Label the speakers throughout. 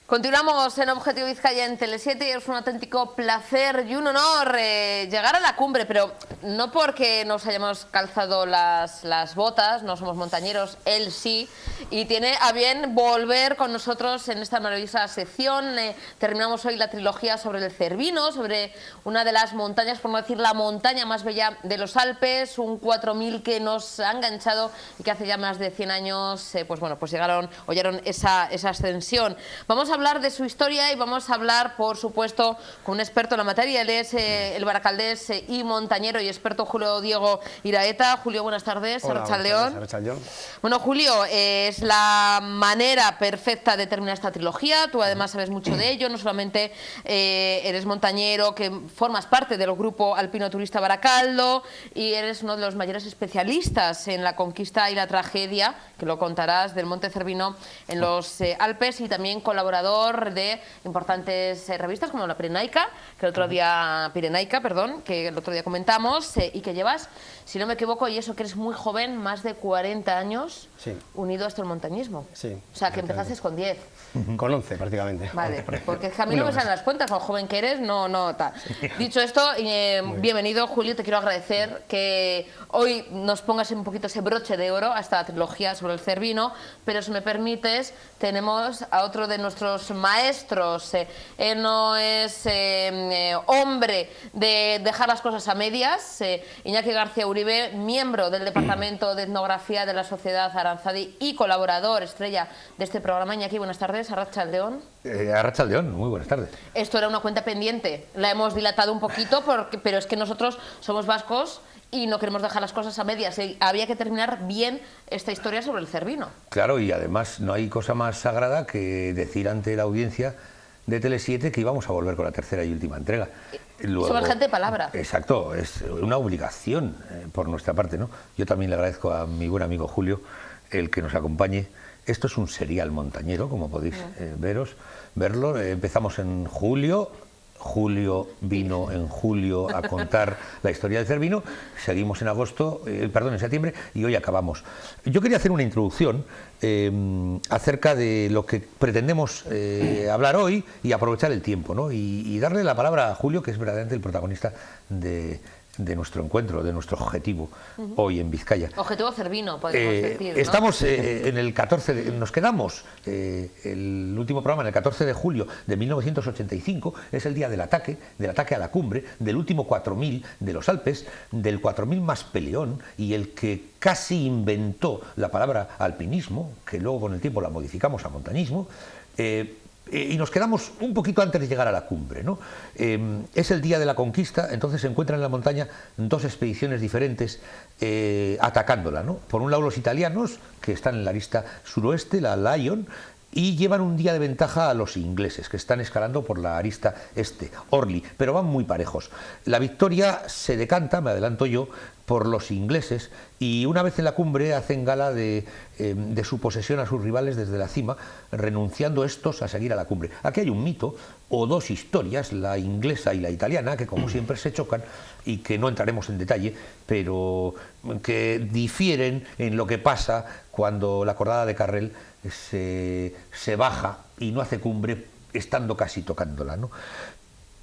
Speaker 1: Continuamos en Objetivo Vizcaya en Tele7 y es un auténtico placer y un honor llegar a la cumbre, pero no porque nos hayamos calzado las botas, no somos montañeros, él sí, y tiene a bien volver con nosotros en esta maravillosa sección. Terminamos hoy la trilogía sobre el Cervino, sobre una de las montañas, por no decir la montaña más bella de los Alpes, un 4000 que nos ha enganchado y que hace ya más de 100 años pues oyeron esa ascensión. Vamos a hablar de su historia y vamos a hablar, por supuesto, con un experto en la materia. Él es el baracaldés y montañero y experto Julio Diego Iraeta. Julio, buenas tardes.
Speaker 2: Hola,
Speaker 1: Arratsaldeon.
Speaker 2: Arratsaldeon.
Speaker 1: Bueno, Julio, es la manera perfecta de terminar esta trilogía. Tú además sabes mucho de ello. No solamente eres montañero, que formas parte del grupo alpino turista Baracaldo y eres uno de los mayores especialistas en la conquista y la tragedia, que lo contarás, del Monte Cervino en los Alpes, y también colaborador de importantes revistas como la Pirenaica, que el otro día comentamos, y que llevas, si no me equivoco, y eso que eres muy joven, más de 40 años
Speaker 2: sí,
Speaker 1: unido a esto el montañismo.
Speaker 2: Sí.
Speaker 1: O sea, que empezaste con 10.
Speaker 2: Con 11 prácticamente.
Speaker 1: Vale, porque es que a mí no me salen las cuentas, con lo joven que eres, no tal. Dicho esto, bienvenido, Julio, te quiero agradecer que hoy nos pongas un poquito ese broche de oro a esta trilogía sobre el Cervino, pero si me permites, tenemos a otro de nuestros maestros. Él no es hombre de dejar las cosas a medias. Iñaki García Uribe, miembro del Departamento de Etnografía de la Sociedad Aranzadi y colaborador estrella de este programa. Iñaki, buenas tardes. Arratsaldeon.
Speaker 3: Arratsaldeon, muy buenas tardes.
Speaker 1: Esto era una cuenta pendiente, la hemos dilatado un poquito, pero es que nosotros somos vascos y no queremos dejar las cosas a medias. Había que terminar bien esta historia sobre el Cervino.
Speaker 3: Claro, y además no hay cosa más sagrada que decir ante la audiencia de Tele7 que íbamos a volver con la tercera y última entrega.
Speaker 1: Luego, somos gente de palabra.
Speaker 3: Exacto, es una obligación por nuestra parte, ¿no? Yo también le agradezco a mi buen amigo Julio el que nos acompañe. Esto es un serial montañero, como podéis verlo. Empezamos en julio. Julio vino en julio a contar la historia del Cervino, seguimos en septiembre, y hoy acabamos. Yo quería hacer una introducción acerca de lo que pretendemos hablar hoy y aprovechar el tiempo, ¿no? Y darle la palabra a Julio, que es verdaderamente el protagonista de nuestro encuentro, de nuestro objetivo hoy en Vizcaya.
Speaker 1: Objetivo Cervino, podemos decir, ¿no?
Speaker 3: Estamos en el 14, nos quedamos, el último programa en el 14 de julio de 1985, es el día del ataque a la cumbre, del último 4000 de los Alpes, del 4000 más peleón, y el que casi inventó la palabra alpinismo, que luego con el tiempo la modificamos a montañismo, y nos quedamos un poquito antes de llegar a la cumbre, ¿no? Es el día de la conquista, entonces se encuentran en la montaña dos expediciones diferentes atacándola, ¿no? Por un lado los italianos, que están en la arista suroeste, la Lion, y llevan un día de ventaja a los ingleses, que están escalando por la arista este, Orly, pero van muy parejos. La victoria se decanta, me adelanto yo, por los ingleses, y una vez en la cumbre hacen gala de su posesión a sus rivales desde la cima, renunciando estos a seguir a la cumbre. Aquí hay un mito o dos historias, la inglesa y la italiana, que como siempre se chocan y que no entraremos en detalle, pero que difieren en lo que pasa cuando la cordada de Carrel se baja y no hace cumbre estando casi tocándola, ¿no?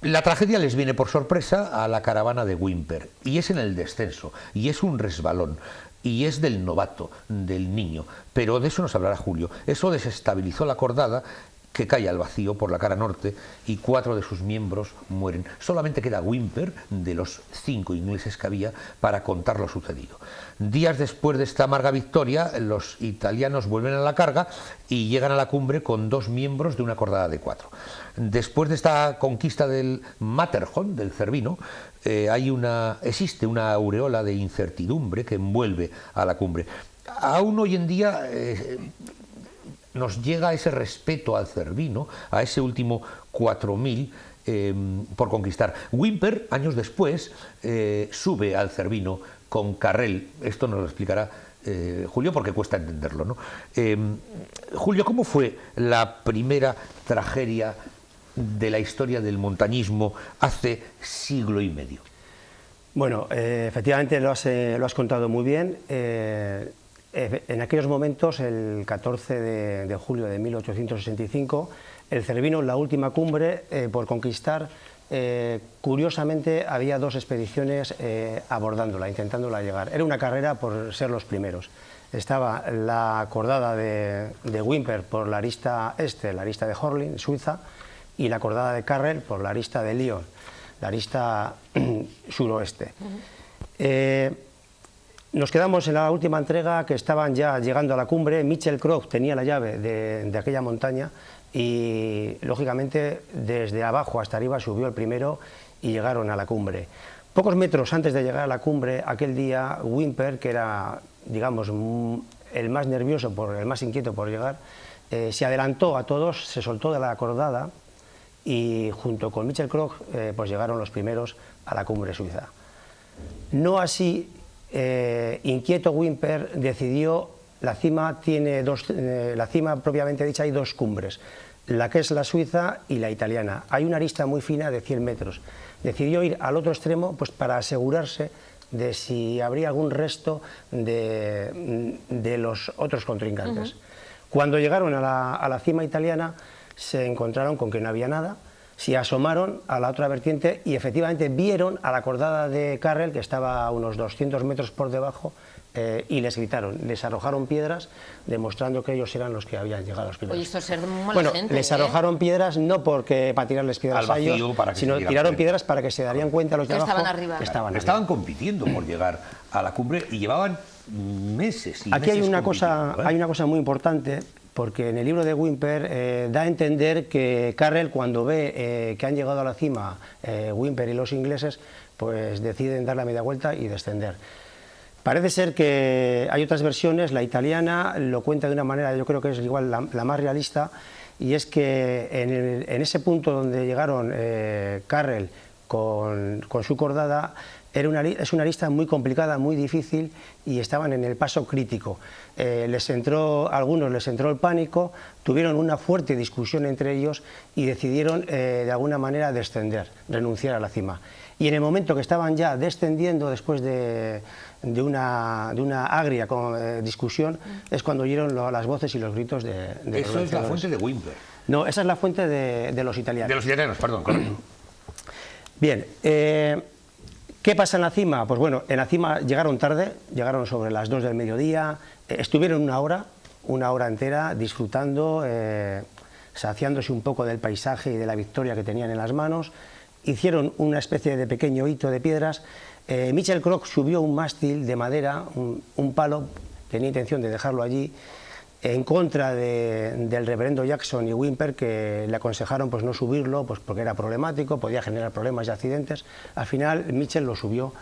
Speaker 3: La tragedia les viene por sorpresa a la caravana de Whymper, y es en el descenso, y es un resbalón, y es del novato, del niño, pero de eso nos hablará Julio. Eso desestabilizó la cordada, que cae al vacío por la cara norte, y 4 de sus miembros mueren. Solamente queda Whymper, de los 5 ingleses que había, para contar lo sucedido. Días después de esta amarga victoria, los italianos vuelven a la carga y llegan a la cumbre con 2 miembros de una cordada de 4. Después de esta conquista del Matterhorn, del Cervino, existe una aureola de incertidumbre que envuelve a la cumbre. Aún hoy en día nos llega ese respeto al Cervino, a ese último 4000 por conquistar. Whymper, años después, sube al Cervino con Carrel. Esto nos lo explicará Julio, porque cuesta entenderlo, ¿no? Julio, ¿cómo fue la primera tragedia de la historia del montañismo hace siglo y medio?
Speaker 2: Bueno, efectivamente lo has contado muy bien. En aquellos momentos, el 14 de julio de 1865, El Cervino, la última cumbre por conquistar, curiosamente había 2 expediciones abordándola, intentándola llegar. Era una carrera por ser los primeros. Estaba la cordada de Whymper por la arista este, la arista de Horling, Suiza, y la cordada de Carrel por la arista de Lyon, la arista suroeste. Nos quedamos en la última entrega, que estaban ya llegando a la cumbre. Mitchell Croft tenía la llave de aquella montaña y, lógicamente, desde abajo hasta arriba subió el primero y llegaron a la cumbre. Pocos metros antes de llegar a la cumbre, aquel día, Whymper, que era, digamos, el más nervioso, el más inquieto por llegar, se adelantó a todos, se soltó de la cordada y, junto con Mitchell Croft, pues llegaron los primeros a la cumbre suiza. No así, inquieto Whymper decidió, la cima propiamente dicha hay 2 cumbres, la que es la suiza y la italiana. Hay una arista muy fina de 100 metros. Decidió ir al otro extremo, pues, para asegurarse de si habría algún resto de los otros contrincantes. Cuando llegaron a la cima italiana, se encontraron con que no había nada. Se asomaron a la otra vertiente y, efectivamente, vieron a la cordada de Carrel, que estaba a unos 200 metros por debajo, y les gritaron, les arrojaron piedras, demostrando que ellos eran los que habían llegado a los primeros.
Speaker 1: Oye, esto es ser mala
Speaker 2: bueno,
Speaker 1: gente,
Speaker 2: les arrojaron piedras no para tirarles piedras a ellos, sino tiraron piedras para que se darían cuenta los de abajo
Speaker 1: que
Speaker 3: estaban compitiendo por llegar a la cumbre y llevaban meses y
Speaker 2: Aquí
Speaker 3: meses
Speaker 2: hay una cosa muy importante, porque en el libro de Whymper da a entender que Carrel, cuando ve que han llegado a la cima Whymper y los ingleses, pues deciden dar la media vuelta y descender. Parece ser que hay otras versiones. La italiana lo cuenta de una manera, yo creo que es igual la más realista, y es que en ese punto donde llegaron Carrel con su cordada, es una arista muy complicada, muy difícil, y estaban en el paso crítico. A algunos les entró el pánico, tuvieron una fuerte discusión entre ellos y decidieron de alguna manera descender, renunciar a la cima. Y en el momento que estaban ya descendiendo, después de una agria discusión, es cuando oyeron las voces y los gritos de
Speaker 3: Eso es la fuente de Whymper.
Speaker 2: No, esa es la fuente de los italianos.
Speaker 3: De los italianos, perdón, correcto.
Speaker 2: Bien, ¿qué pasa en la cima? Pues bueno, en la cima llegaron tarde, llegaron sobre las 2 del mediodía, estuvieron una hora entera disfrutando, saciándose un poco del paisaje y de la victoria que tenían en las manos. Hicieron una especie de pequeño hito de piedras. Mitchell Croft subió un mástil de madera, un palo, tenía intención de dejarlo allí, en contra del reverendo Jackson y Whymper, que le aconsejaron pues no subirlo, pues porque era problemático, podía generar problemas y accidentes. Al final Mitchell lo subió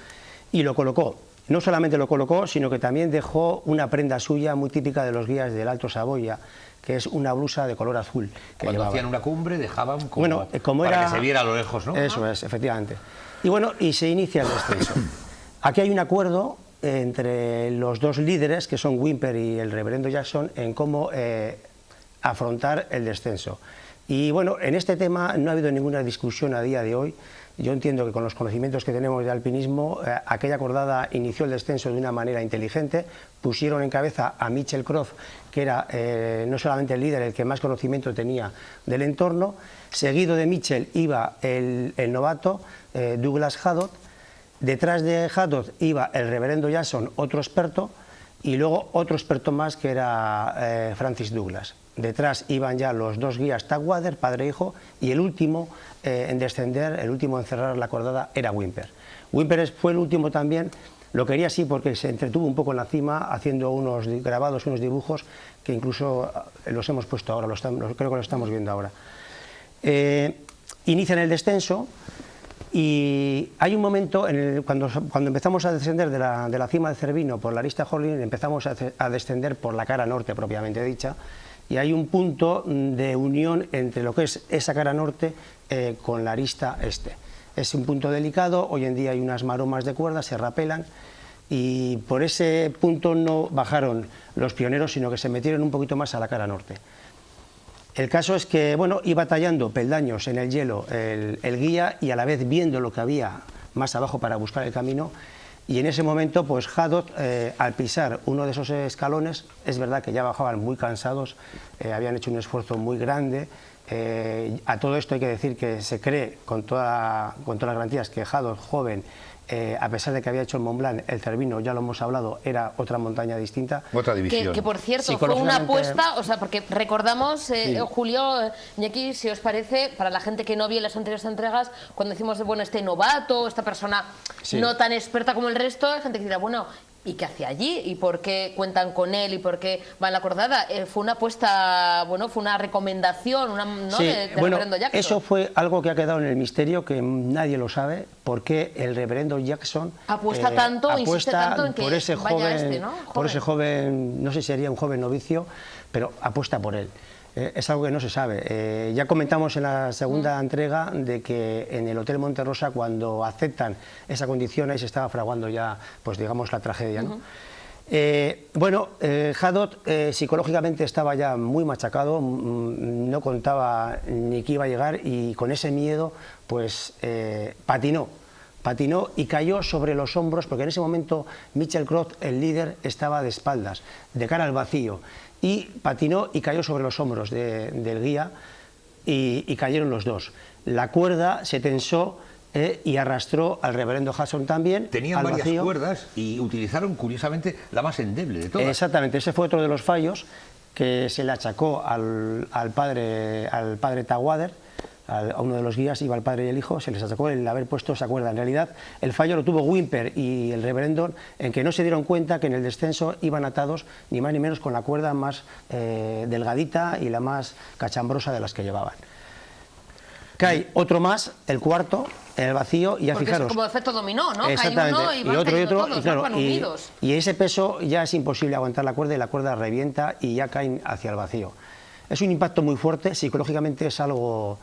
Speaker 2: y lo colocó. No solamente lo colocó, sino que también dejó una prenda suya muy típica de los guías del Alto Saboya, que es una blusa de color azul.
Speaker 3: Cuando hacían una cumbre dejaban como
Speaker 2: para
Speaker 3: que se viera a lo lejos, ¿no?
Speaker 2: Eso es, efectivamente. Y bueno, y se inicia el descenso. Aquí hay un acuerdo entre los 2 líderes, que son Whymper y el reverendo Jackson, en cómo afrontar el descenso. Y bueno, en este tema no ha habido ninguna discusión a día de hoy. Yo entiendo que con los conocimientos que tenemos de alpinismo, aquella cordada inició el descenso de una manera inteligente. Pusieron en cabeza a Mitchell Croft, que era no solamente el líder, el que más conocimiento tenía del entorno. Seguido de Mitchell iba el novato Douglas Haddock. Detrás de Haddock iba el reverendo Jackson, otro experto, y luego otro experto más, que era Francis Douglas. Detrás iban ya los 2 guías Tagwater, padre e hijo, y el último en descender, el último en cerrar la cordada, era Whymper. Whymper fue el último también. Lo quería así porque se entretuvo un poco en la cima haciendo unos grabados, unos dibujos, que incluso los hemos puesto ahora, creo que lo estamos viendo ahora. Inician el descenso. Y hay un momento, cuando empezamos a descender de la cima del Cervino por la arista Horling, empezamos a descender por la cara norte propiamente dicha, y hay un punto de unión entre lo que es esa cara norte con la arista este. Es un punto delicado, hoy en día hay unas maromas de cuerda, se rapelan, y por ese punto no bajaron los pioneros, sino que se metieron un poquito más a la cara norte. El caso es que, bueno, iba tallando peldaños en el hielo el guía, y a la vez viendo lo que había más abajo para buscar el camino, y en ese momento, pues Haddock, al pisar uno de esos escalones, es verdad que ya bajaban muy cansados, habían hecho un esfuerzo muy grande, A todo esto hay que decir que se cree con todas las garantías que Hadot, joven, a pesar de que había hecho el Mont Blanc, el Cervino, ya lo hemos hablado, era otra montaña distinta.
Speaker 3: Otra división.
Speaker 1: Que por cierto, fue una apuesta, o sea, porque recordamos, sí. Julio, Iñaki, si os parece, para la gente que no vio las anteriores entregas, cuando decimos, bueno, este novato, esta persona sí. no tan experta como el resto, hay gente que dirá, bueno, ¿y qué hace allí? ¿Y por qué cuentan con él? ¿Y por qué va en la cordada? Fue una apuesta, bueno, fue una recomendación, ¿no?
Speaker 2: Sí,
Speaker 1: de
Speaker 2: bueno,
Speaker 1: reverendo Jackson.
Speaker 2: Eso fue algo que ha quedado en el misterio, que nadie lo sabe, por qué el reverendo Jackson
Speaker 1: apuesta tanto, insiste tanto en que
Speaker 2: por ese
Speaker 1: vaya
Speaker 2: joven,
Speaker 1: ¿no?
Speaker 2: Por ese joven, no sé si sería un joven novicio, pero apuesta por él. Es algo que no se sabe. Ya comentamos en la segunda entrega de que en el Hotel Monterrosa, cuando aceptan esa condición, ahí se estaba fraguando ya, pues digamos, la tragedia, ¿no? Bueno, Hadot psicológicamente estaba ya muy machacado, no contaba ni que iba a llegar, y con ese miedo pues patinó y cayó sobre los hombros, porque en ese momento Mitchell Croft, el líder, estaba de espaldas, de cara al vacío, y patinó y cayó sobre los hombros del guía, y cayeron los dos. La cuerda se tensó y arrastró al reverendo Jackson también.
Speaker 3: Tenían
Speaker 2: al
Speaker 3: varias
Speaker 2: vacío.
Speaker 3: cuerdas y utilizaron curiosamente la más endeble de todas.
Speaker 2: Exactamente, ese fue otro de los fallos que se le achacó al padre Tawader, a uno de los guías, iba el padre y el hijo, se les achacó el haber puesto esa cuerda. En realidad el fallo lo tuvo Whymper y el reverendo, en que no se dieron cuenta que en el descenso iban atados ni más ni menos con la cuerda más delgadita y la más cachambrosa de las que llevaban. Cae otro más, el cuarto, en el vacío, y ya
Speaker 1: porque
Speaker 2: fijaros.
Speaker 1: Es como efecto dominó, ¿no?
Speaker 2: Exactamente.
Speaker 1: Cae uno y
Speaker 2: otro,
Speaker 1: todos,
Speaker 2: y, claro,
Speaker 1: van unidos.
Speaker 2: Y ese peso ya es imposible aguantar la cuerda, y la cuerda revienta y ya caen hacia el vacío. Es un impacto muy fuerte, psicológicamente es algo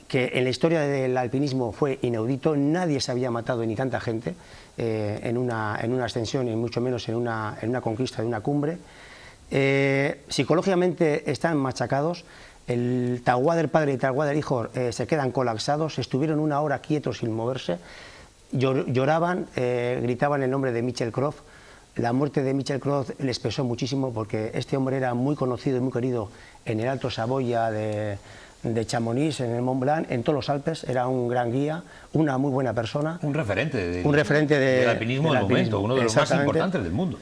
Speaker 2: que en la historia del alpinismo fue inaudito. Nadie se había matado, ni tanta gente, en una ascensión, y mucho menos en una conquista de una cumbre. Psicológicamente están machacados. El Tawader padre y Tawader hijo se quedan colapsados, estuvieron una hora quietos sin moverse, lloraban, gritaban el nombre de Mitchell Croft. La muerte de Mitchell Croft les pesó muchísimo, porque este hombre era muy conocido y muy querido en el Alto Saboya de Chamonix, en el Mont Blanc, en todos los Alpes. Era un gran guía, una muy buena persona.
Speaker 3: Un referente
Speaker 2: del
Speaker 3: alpinismo del momento, uno de los más importantes del mundo.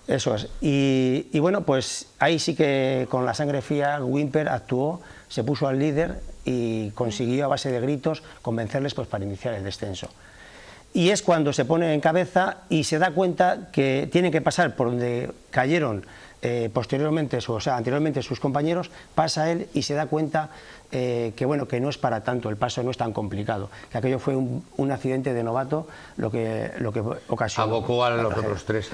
Speaker 2: Eso es. Y bueno, pues ahí sí que con la sangre fría Whymper actuó, se puso al líder y consiguió a base de gritos convencerles pues para iniciar el descenso. Y es cuando se pone en cabeza y se da cuenta que tiene que pasar por donde cayeron anteriormente sus compañeros, pasa él y se da cuenta que bueno, que no es para tanto, el paso no es tan complicado, que aquello fue un accidente de novato lo que ocasionó.
Speaker 3: Abocó a los otros tres.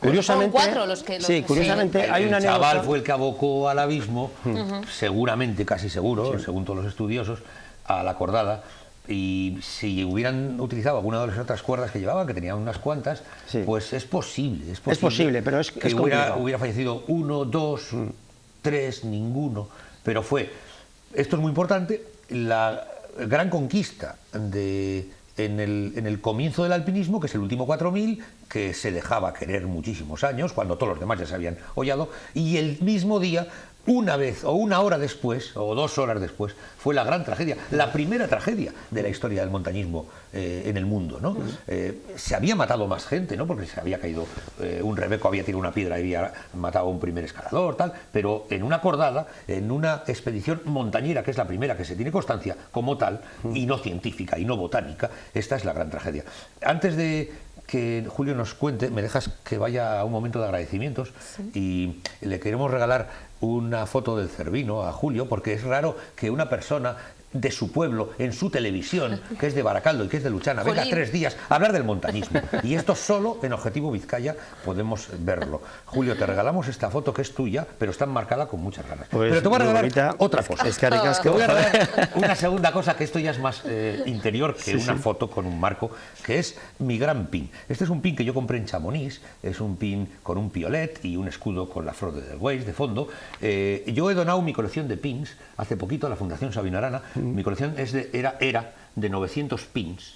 Speaker 2: Curiosamente,
Speaker 3: curiosamente
Speaker 2: hay una anécdota.
Speaker 3: El chaval fue el que abocó al abismo, seguramente, casi seguro, según todos los estudiosos, a la cordada. Y si hubieran utilizado alguna de las otras cuerdas que llevaban, que tenían unas cuantas, pues es posible. Es posible,
Speaker 2: pero es
Speaker 3: que hubiera fallecido 1, 2, 3, ninguno. Pero esto es muy importante, la gran conquista en el comienzo del alpinismo, que es el último 4000, que se dejaba querer muchísimos años, cuando todos los demás ya se habían hollado, y el mismo día, una vez o una hora después, o 2 horas después, fue la gran tragedia, la primera tragedia de la historia del montañismo en el mundo, ¿no? Se había matado más gente, ¿no? Porque se había caído un rebeco, había tirado una piedra y había matado a un primer escalador, tal, pero en una cordada, en una expedición montañera, que es la primera que se tiene constancia como tal, y no científica y no botánica, esta es la gran tragedia. Antes de que Julio nos cuente, me dejas que vaya a un momento de agradecimientos, y le queremos regalar una foto del Cervino a Julio, porque es raro que una persona de su pueblo, en su televisión, que es de Baracaldo y que es de Luchana, venga 3 días a hablar del montañismo. Y esto solo en Objetivo Vizcaya podemos verlo. Julio, te regalamos esta foto, que es tuya, pero está enmarcada con muchas ganas.
Speaker 2: Pues
Speaker 3: pero te voy a regalar otra cosa.
Speaker 2: Te
Speaker 3: voy a regalar una segunda cosa, que esto ya es más interior que una foto con un marco, que es mi gran pin. Este es un pin que yo compré en Chamonix, es un pin con un piolet y un escudo con la flor de Edelweiss de fondo. Yo he donado mi colección de pins hace poquito a la Fundación Sabino Arana. Mi colección era de 900 pins,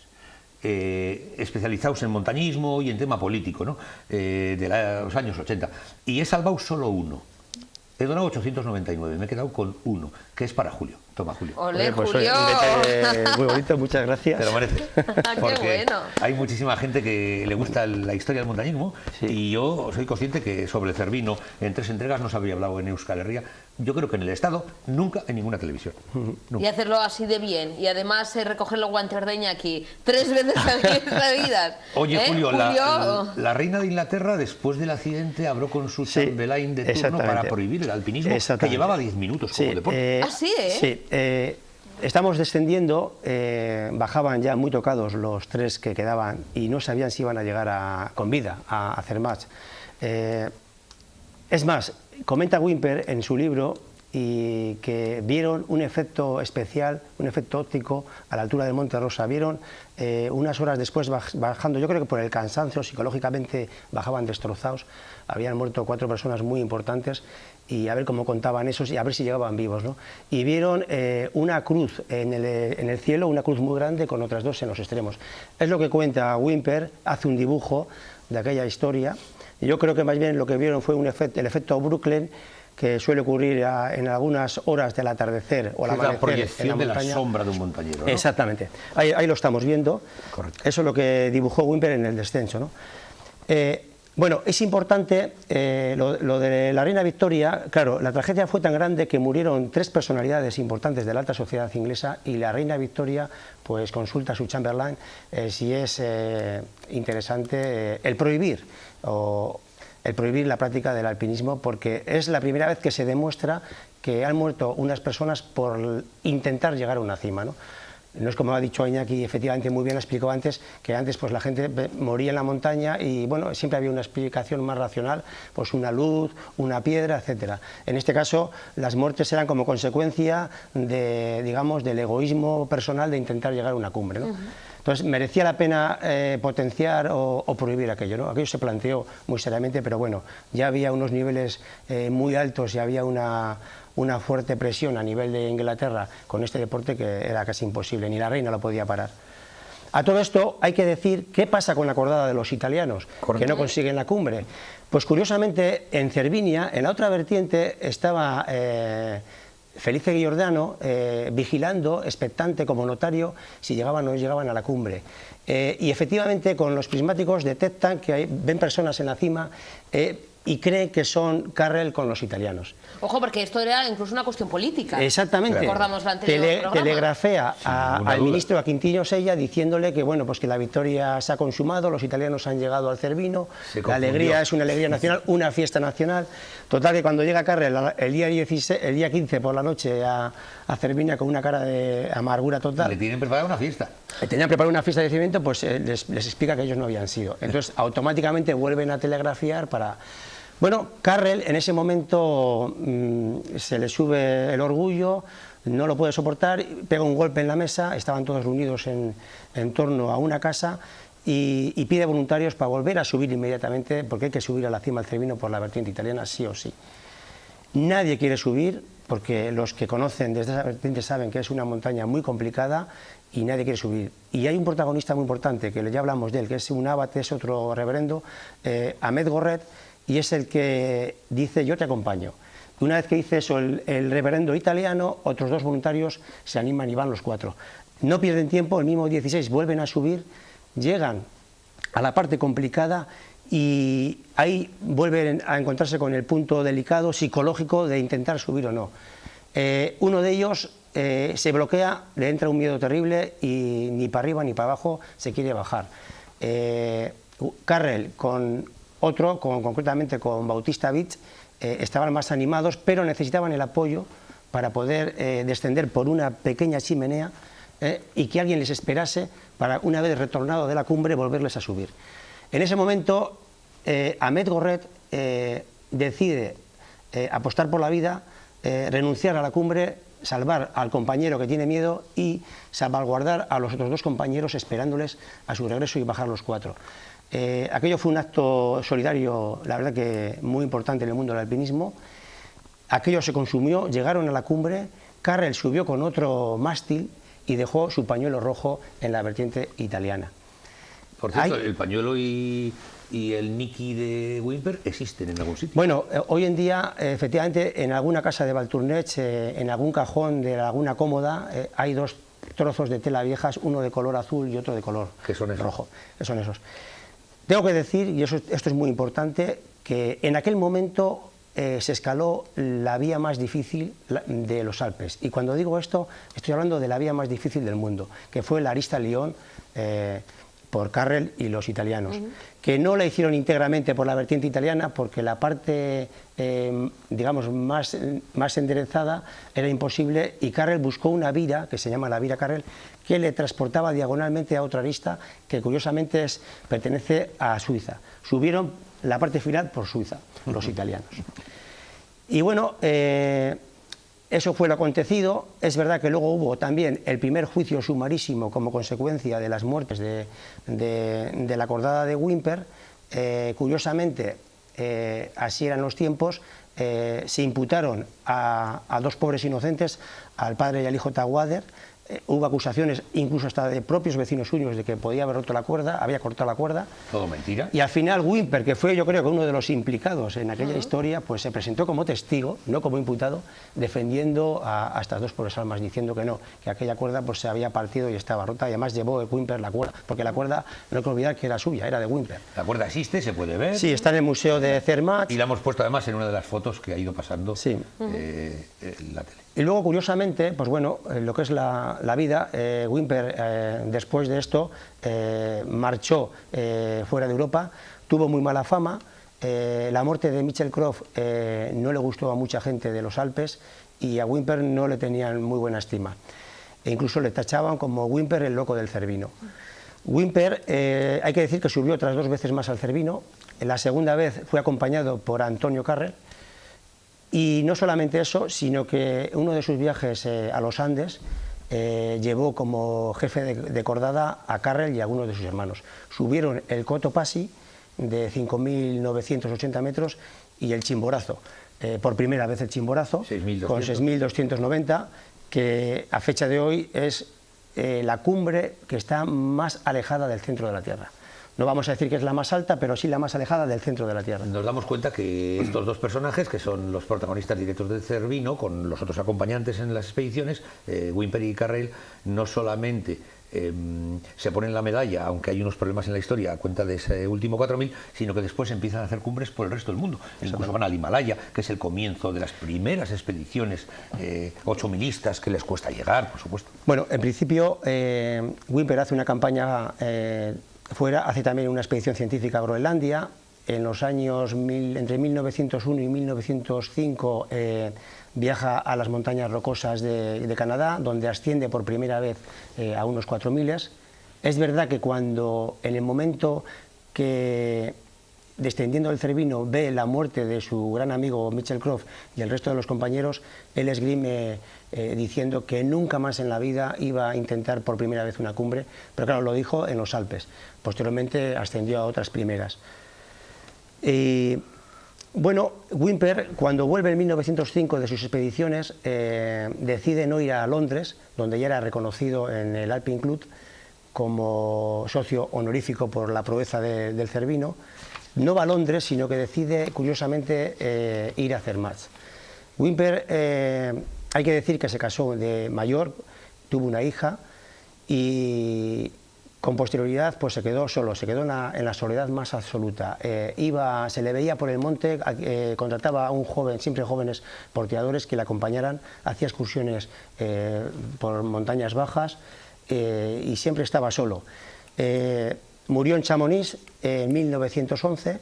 Speaker 3: especializados en montañismo y en tema político, ¿no? De los años 80. Y he salvado solo uno. He donado 899, me he quedado con uno, que es para Julio. Toma, Julio.
Speaker 1: ¡Ole,
Speaker 2: Pues,
Speaker 1: Julio!
Speaker 2: un detalle muy bonito, muchas gracias.
Speaker 3: Te lo merece.
Speaker 1: ¡Qué
Speaker 3: Porque
Speaker 1: bueno!
Speaker 3: hay muchísima gente que le gusta la historia del montañismo,
Speaker 2: Sí.
Speaker 3: y yo soy consciente que sobre el Cervino en 3 entregas no se había hablado en Euskal Herria. Yo creo que en el Estado nunca en ninguna televisión.
Speaker 1: Y hacerlo así de bien. Y además recoger los guantes de Iñaki 3 veces seguidas.
Speaker 3: Oye, Julio,
Speaker 1: Julio,
Speaker 3: la reina de Inglaterra, después del accidente, habló con su
Speaker 2: Sí,
Speaker 3: chambelain de turno
Speaker 2: exactamente.
Speaker 3: para prohibir el alpinismo, que
Speaker 2: Exactamente.
Speaker 3: llevaba 10 minutos como
Speaker 2: Sí,
Speaker 3: deporte.
Speaker 1: ¿Ah, sí, eh?
Speaker 2: Sí, estamos descendiendo, bajaban ya muy tocados los 3 que quedaban y no sabían si iban a llegar con vida a hacer más. Es más, comenta Whymper en su libro y que vieron un efecto especial, un efecto óptico a la altura del Monte Rosa. Vieron unas horas después bajando, yo creo que por el cansancio, psicológicamente bajaban destrozados, habían muerto 4 personas muy importantes, y a ver cómo contaban esos y a ver si llegaban vivos, ¿no? Y vieron una cruz en el cielo, una cruz muy grande con otras 2 en los extremos. Es lo que cuenta Whymper, hace un dibujo de aquella historia. Y yo creo que más bien lo que vieron fue el efecto Brooklyn, que suele ocurrir en algunas horas del atardecer o al
Speaker 3: Es la
Speaker 2: amanecer
Speaker 3: proyección
Speaker 2: en
Speaker 3: de
Speaker 2: la
Speaker 3: la
Speaker 2: montaña.
Speaker 3: sombra de un montañero, ¿no?
Speaker 2: Exactamente, ahí lo estamos viendo.
Speaker 3: Correcto.
Speaker 2: Eso es lo que dibujó Whymper en el descenso, ¿no? Bueno, es importante lo de la reina Victoria. Claro, la tragedia fue tan grande que murieron 3 personalidades importantes de la alta sociedad inglesa, y la reina Victoria pues consulta a su Chamberlain si es interesante el prohibir la práctica del alpinismo, porque es la primera vez que se demuestra que han muerto unas personas por intentar llegar a una cima, ¿no? No es como ha dicho Iñaki, efectivamente muy bien lo explicó antes, que antes pues la gente moría en la montaña y bueno, siempre había una explicación más racional, pues una luz, una piedra, etcétera. En este caso, las muertes eran como consecuencia de, digamos, del egoísmo personal de intentar llegar a una cumbre, ¿no? Entonces, merecía la pena potenciar o prohibir aquello, ¿no? Aquello se planteó muy seriamente, pero bueno, ya había unos niveles muy altos y había una fuerte presión a nivel de Inglaterra con este deporte que era casi imposible, ni la reina lo podía parar. A todo esto hay que decir qué pasa con la cordada de los italianos, que no consiguen la cumbre. Pues curiosamente en Cervinia, en la otra vertiente, estaba Felice Giordano vigilando, expectante como notario, si llegaban o no llegaban a la cumbre. Y efectivamente con los prismáticos detectan que ven personas en la cima y creen que son Carrel con los italianos.
Speaker 1: Ojo, porque esto era incluso una cuestión política.
Speaker 2: Exactamente.
Speaker 1: Recordamos la anterior programa.
Speaker 2: Telegrafea al
Speaker 3: duda.
Speaker 2: ministro, a Quintillo Sella, diciéndole que bueno, pues que la victoria se ha consumado, los italianos han llegado al Cervino, la alegría es una alegría nacional, una fiesta nacional. Total, que cuando llega Carrel el día 15 por la noche a Cervinia con una cara de amargura total,
Speaker 3: Le tienen preparada una fiesta.
Speaker 2: tenían preparado una fiesta de recibimiento, pues les explica que ellos no habían sido. Entonces automáticamente vuelven a telegrafiar para... Bueno, Carrel en ese momento se le sube el orgullo, no lo puede soportar, pega un golpe en la mesa, estaban todos reunidos en torno a una casa y pide voluntarios para volver a subir inmediatamente, porque hay que subir a la cima del Cervino por la vertiente italiana sí o sí. Nadie quiere subir, porque los que conocen desde esa vertiente saben que es una montaña muy complicada y nadie quiere subir. Y hay un protagonista muy importante, que ya hablamos de él, que es un abate, es otro reverendo, Ahmed Gorret, y es el que dice yo te acompaño. Y una vez que dice eso el reverendo italiano, otros 2 voluntarios se animan y van los 4. No pierden tiempo, el mismo 16 vuelven a subir, llegan a la parte complicada y ahí vuelven a encontrarse con el punto delicado psicológico de intentar subir o no. Uno de ellos se bloquea, le entra un miedo terrible y ni para arriba ni para abajo se quiere bajar. Carrel con otro, concretamente con Bautista Beach, estaban más animados, pero necesitaban el apoyo para poder descender por una pequeña chimenea y que alguien les esperase para, una vez retornado de la cumbre, volverles a subir. En ese momento, Ahmed Gorret decide apostar por la vida, renunciar a la cumbre, salvar al compañero que tiene miedo y salvaguardar a los otros 2 compañeros esperándoles a su regreso y bajar los 4. Aquello fue un acto solidario, la verdad que muy importante en el mundo del alpinismo. Aquello se consumió, llegaron a la cumbre, Carrel subió con otro mástil y dejó su pañuelo rojo en la vertiente italiana.
Speaker 3: Por cierto, el pañuelo y el Niki de Whymper existen en algún sitio.
Speaker 2: Bueno, hoy en día, efectivamente, en alguna casa de Valtournech, en algún cajón de alguna cómoda, hay dos trozos de tela viejas, uno de color azul y otro de color rojo. Son esos. Tengo que decir, y esto es muy importante, que en aquel momento se escaló la vía más difícil de los Alpes. Y cuando digo esto, estoy hablando de la vía más difícil del mundo, que fue la Arista-Lyon, por Carrel y los italianos, que no la hicieron íntegramente por la vertiente italiana, porque la parte, digamos, más enderezada era imposible, y Carrel buscó una vira, que se llama la vira Carrel, que le transportaba diagonalmente a otra arista, que curiosamente pertenece a Suiza. Subieron la parte final por Suiza, los italianos. Y bueno, eso fue lo acontecido. Es verdad que luego hubo también el primer juicio sumarísimo como consecuencia de las muertes de la cordada de Whymper. Curiosamente, así eran los tiempos, se imputaron a dos pobres inocentes, al padre y al hijo Tawader. Hubo acusaciones incluso hasta de propios vecinos suyos de que podía haber roto la cuerda, había cortado la cuerda.
Speaker 3: Todo mentira.
Speaker 2: Y al final Whymper, que fue yo creo que uno de los implicados en aquella historia, pues se presentó como testigo, no como imputado, defendiendo a estas dos pobres almas, diciendo que no, que aquella cuerda pues se había partido y estaba rota, y además llevó Whymper la cuerda, porque la cuerda, no hay que olvidar que era suya, era de Whymper.
Speaker 3: La cuerda existe, se puede ver.
Speaker 2: Sí, está en el Museo de Zermatt.
Speaker 3: Y la hemos puesto además en una de las fotos que ha ido pasando
Speaker 2: sí.
Speaker 3: La tele.
Speaker 2: Y luego, curiosamente, pues bueno, lo que es la vida, Whymper, después de esto, marchó fuera de Europa, tuvo muy mala fama. La muerte de Michel Croft no le gustó a mucha gente de los Alpes, y a Whymper no le tenían muy buena estima. E incluso le tachaban como Whymper el loco del Cervino. Whymper, hay que decir que subió otras dos veces más al Cervino. En la segunda vez fue acompañado por Antonio Carrel. Y no solamente eso, sino que uno de sus viajes a los Andes llevó como jefe de cordada a Carrel y a algunos de sus hermanos. Subieron el Cotopaxi de 5.980 metros y el Chimborazo, por primera vez el Chimborazo,
Speaker 3: 6.200.
Speaker 2: con 6.290, que a fecha de hoy es la cumbre que está más alejada del centro de la Tierra. No vamos a decir que es la más alta, pero sí la más alejada del centro de la Tierra.
Speaker 3: Nos damos cuenta que estos dos personajes, que son los protagonistas directos del Cervino, con los otros acompañantes en las expediciones, Whymper y Carrel, no solamente se ponen la medalla, aunque hay unos problemas en la historia a cuenta de ese último 4000, sino que después empiezan a hacer cumbres por el resto del mundo. Incluso van al Himalaya, que es el comienzo de las primeras expediciones 8000istas que les cuesta llegar, por supuesto.
Speaker 2: Bueno, en principio, Whymper hace una campaña fuera, hace también una expedición científica a Groenlandia. En los años entre 1901 y 1905 viaja a las montañas rocosas de Canadá, donde asciende por primera vez a unos 4000. Es verdad que cuando, en el momento que, descendiendo del Cervino, ve la muerte de su gran amigo Michel Croft y el resto de los compañeros, él esgrime diciendo que nunca más en la vida iba a intentar por primera vez una cumbre, pero claro, lo dijo en los Alpes. Posteriormente ascendió a otras primeras. Bueno, Whymper, cuando vuelve en 1905 de sus expediciones, decide no ir a Londres, donde ya era reconocido en el Alpine Club como socio honorífico por la proeza del Cervino. No va a Londres, sino que decide, curiosamente, ir a Zermatt. Whymper, hay que decir que se casó de mayor, tuvo una hija y con posterioridad pues se quedó solo, se quedó en la soledad más absoluta. Se le veía por el monte, contrataba a un joven, siempre jóvenes porteadores que le acompañaran, hacía excursiones por montañas bajas y siempre estaba solo. Murió en Chamonix en 1911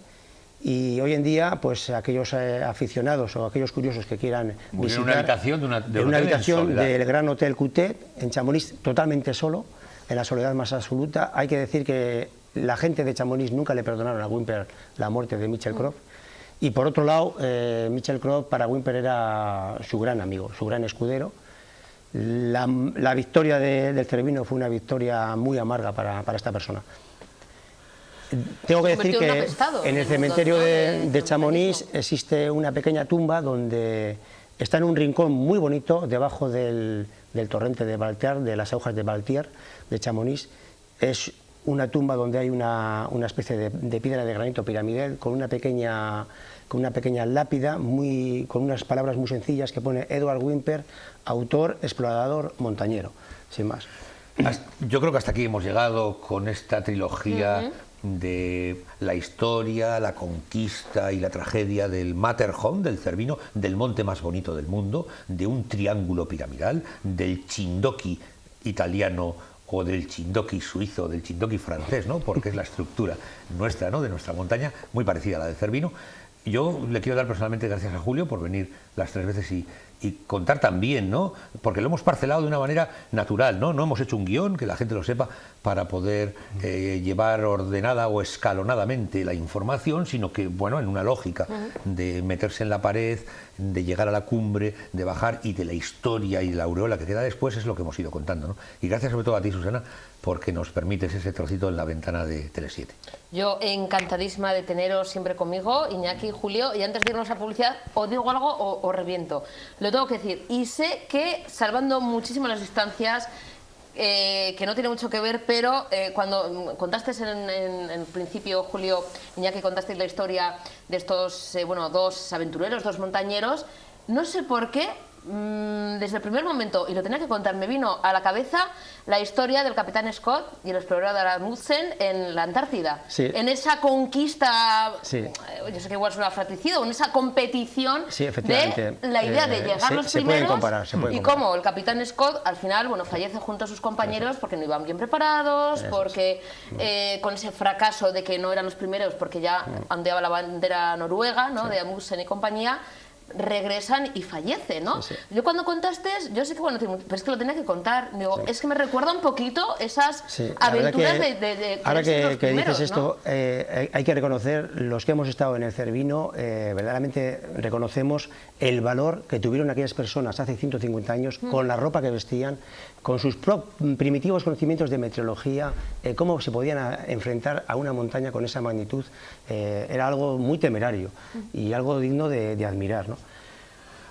Speaker 2: y hoy en día pues aquellos aficionados o aquellos curiosos que quieran visitar
Speaker 3: una habitación
Speaker 2: en una habitación del Gran Hotel Coutet en Chamonix, totalmente solo, en la soledad más absoluta. Hay que decir que la gente de Chamonix nunca le perdonaron a Whymper la muerte de Michel Croft, y por otro lado Michel Croft para Whymper era su gran amigo, su gran escudero. La victoria del Cervino fue una victoria muy amarga para esta persona. Tengo que decir que en el cementerio de Chamonix existe una pequeña tumba donde está en un rincón muy bonito, debajo del torrente de Valtier, de las agujas de Valtier, de Chamonix. Es una tumba donde hay una especie de piedra de granito piramidal con una pequeña lápida con unas palabras muy sencillas que pone Edward Whymper, autor, explorador, montañero, sin más.
Speaker 3: Yo creo que hasta aquí hemos llegado con esta trilogía de la historia, la conquista y la tragedia del Matterhorn, del Cervino, del monte más bonito del mundo, de un triángulo piramidal, del Chindoki italiano o del Chindoki suizo, del Chindoki francés, ¿no? Porque es la estructura nuestra, ¿no? De nuestra montaña, muy parecida a la del Cervino. Yo le quiero dar personalmente gracias a Julio por venir las 3 veces y contar también, ¿no? Porque lo hemos parcelado de una manera natural, ¿no? No hemos hecho un guión, que la gente lo sepa, para poder llevar ordenada o escalonadamente la información, sino que, bueno, en una lógica de meterse en la pared, de llegar a la cumbre, de bajar, y de la historia y la aureola que queda después es lo que hemos ido contando, ¿no? Y gracias sobre todo a ti, Susana, porque nos permites ese trocito en la ventana de Tele7.
Speaker 1: Yo encantadísima de teneros siempre conmigo, Iñaki, Julio, y antes de irnos a publicidad, o digo algo o reviento. Lo tengo que decir, y sé que, salvando muchísimo las distancias, que no tiene mucho que ver, pero cuando contaste en principio, Julio, Iñaki, contasteis la historia de estos, bueno, 2 aventureros, 2 montañeros, no sé por qué, desde el primer momento, y lo tenía que contar, me vino a la cabeza la historia del capitán Scott y el explorador Amundsen en la Antártida.
Speaker 2: Sí.
Speaker 1: En esa conquista,
Speaker 2: sí.
Speaker 1: Yo sé que igual suena fratricido, en esa competición,
Speaker 2: sí, efectivamente,
Speaker 1: de la idea de llegar los primeros, y cómo el capitán Scott al final, bueno, fallece junto a sus compañeros porque no iban bien preparados, porque con ese fracaso de que no eran los primeros porque ya ondeaba la bandera noruega, ¿no? De Amundsen y compañía, regresan y fallece, ¿no?
Speaker 2: Sí, sí.
Speaker 1: Yo cuando contaste, yo sé que bueno, pero es que lo tenía que contar, digo, sí. Es que me recuerda un poquito esas aventuras de
Speaker 2: ahora que
Speaker 1: primeros,
Speaker 2: dices esto, ¿no? Hay que reconocer, los que hemos estado en el Cervino, verdaderamente reconocemos el valor que tuvieron aquellas personas hace 150 años, con la ropa que vestían, con sus primitivos conocimientos de meteorología, cómo se podían enfrentar a una montaña con esa magnitud. Era algo muy temerario y algo digno de admirar, ¿no?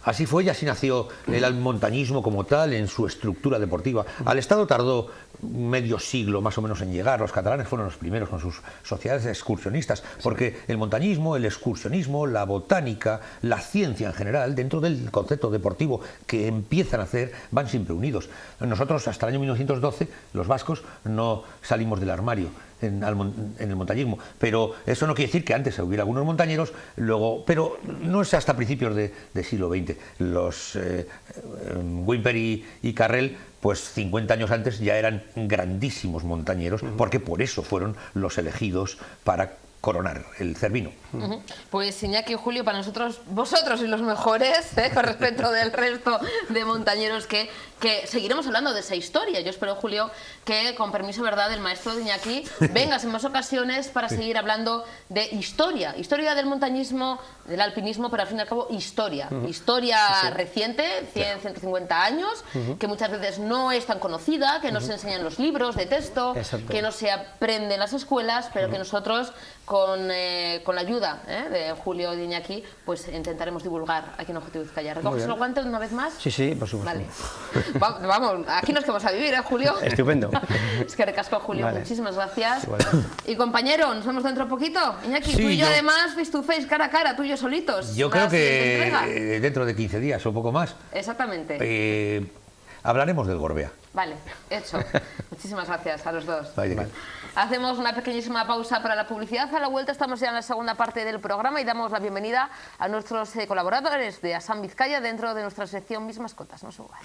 Speaker 3: Así fue y así nació el montañismo como tal en su estructura deportiva. Al Estado tardó medio siglo más o menos en llegar. Los catalanes fueron los primeros con sus sociedades excursionistas, porque el montañismo, el excursionismo, la botánica, la ciencia en general, dentro del concepto deportivo que empiezan a hacer, van siempre unidos. Nosotros hasta el año 1912, los vascos, no salimos del armario en el montañismo, pero eso no quiere decir que antes hubiera algunos montañeros, luego, pero no es hasta principios del siglo XX. Los Whymper y Carrel, pues 50 años antes ya eran grandísimos montañeros, porque por eso fueron los elegidos para coronar el Cervino.
Speaker 1: Pues Iñaki y Julio, para nosotros, vosotros sois los mejores, con respecto del resto de montañeros que seguiremos hablando de esa historia. Yo espero, Julio, que con permiso, ¿verdad?, del maestro de Iñaki, vengas en más ocasiones para seguir hablando de historia del montañismo, del alpinismo, pero al fin y al cabo historia reciente, 100, 150 años, que muchas veces no es tan conocida, que no se enseñan los libros de texto, que no se aprende en las escuelas, pero que nosotros con la ayuda de Julio y de Iñaki, pues intentaremos divulgar aquí en Objetivo Vizcaya. ¿Recoges el guante una vez más?
Speaker 2: Sí, sí, por supuesto.
Speaker 1: Vale. Vamos, aquí nos quedamos a vivir, Julio?
Speaker 2: Estupendo.
Speaker 1: Es que recasco, Julio,
Speaker 2: vale.
Speaker 1: Muchísimas gracias. Y compañero, ¿nos vemos dentro de poquito? Iñaki,
Speaker 3: sí,
Speaker 1: tú y yo además, face to face, cara a cara, tú y yo solitos.
Speaker 3: Yo creo que dentro de 15 días o poco más.
Speaker 1: Exactamente.
Speaker 3: Hablaremos del Gorbea.
Speaker 1: Vale, hecho. Muchísimas gracias a los dos.
Speaker 3: Vale.
Speaker 1: Hacemos una pequeñísima pausa para la publicidad. A la vuelta estamos ya en la segunda parte del programa y damos la bienvenida a nuestros colaboradores de Asam Vizcaya dentro de nuestra sección Mis Mascotas. No se muevan.